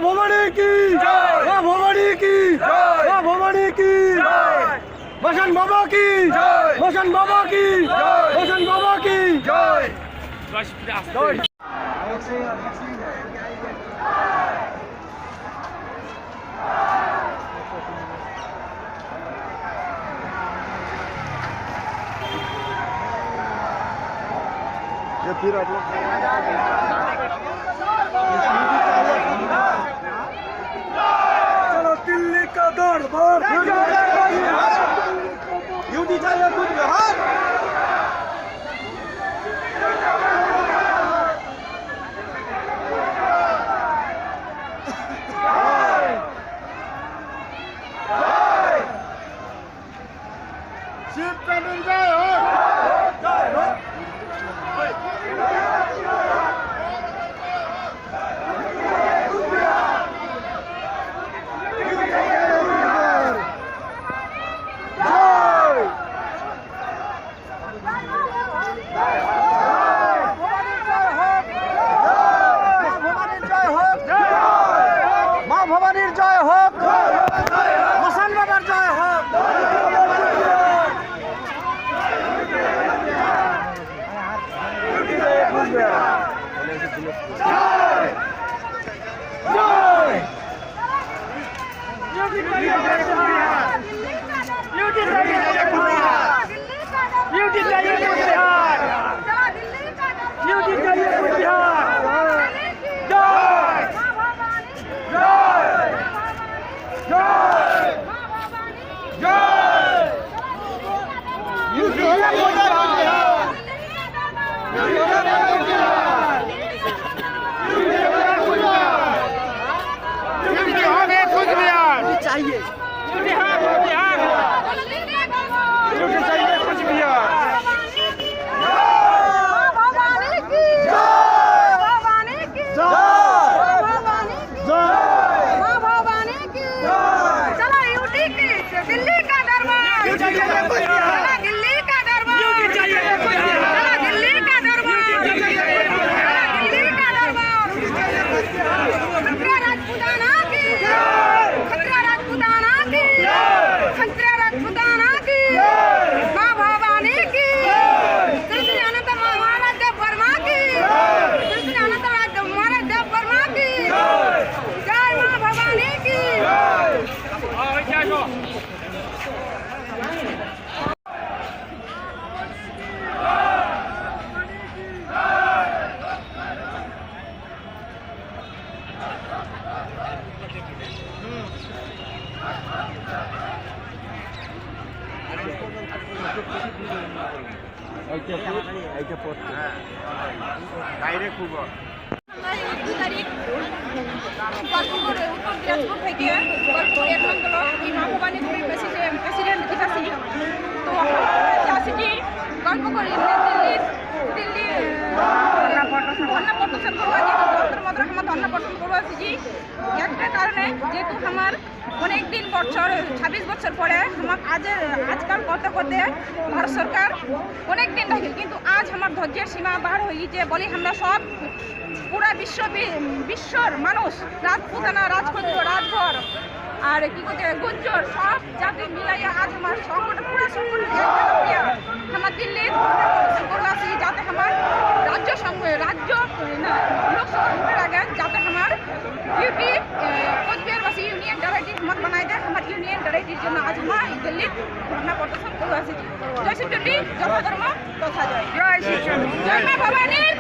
ভবানী কি মা ভবানী কি মা ভবানী কি বসন বাবা কি বসন বাবা কি বসন বাবা কি জয় জয় फिर आप लोग चलो दिल्ली का दरबार यूटी चाहिए कुछ बिहार शिव का निर्जय हो ভবানীর জয় হোক মশান বাবার জয় হোক चाहिए যেহেতু আমার অনেক দিন বছর 26 বছর পরে আজকাল করতে করতে ভারত সরকার অনেক দিন থাকে কিন্তু আজ আমার ধৈর্যের সীমা বার হয়ে গেছে বলি আমরা সব পুরা বিশ্বর মানুষ রাজপুতানা রাজকন্যা রাজভর আর কি করতে গুজ্জর সব জাতি মিলাইয়া আজ আমার সংগঠন পুরা সংগঠন আমার দিল্লির করলাছি যাতে আমার রাজ্য লোকসভা ভোটের আগে যাতে আমার ইউপি কোচবিহারবাসী ইউনিয়ন টেরিটরি আমার বানাই দেয় আমার ইউনিয়ন টেরিটরির জন্য আজ আমার দিল্লির ধর্ণা প্রদর্শন করে আসছি জয় শিব চন্ডী যথা ধর্ম তথা জয় জয় শিব চন্ডী জয় মা ভবানীর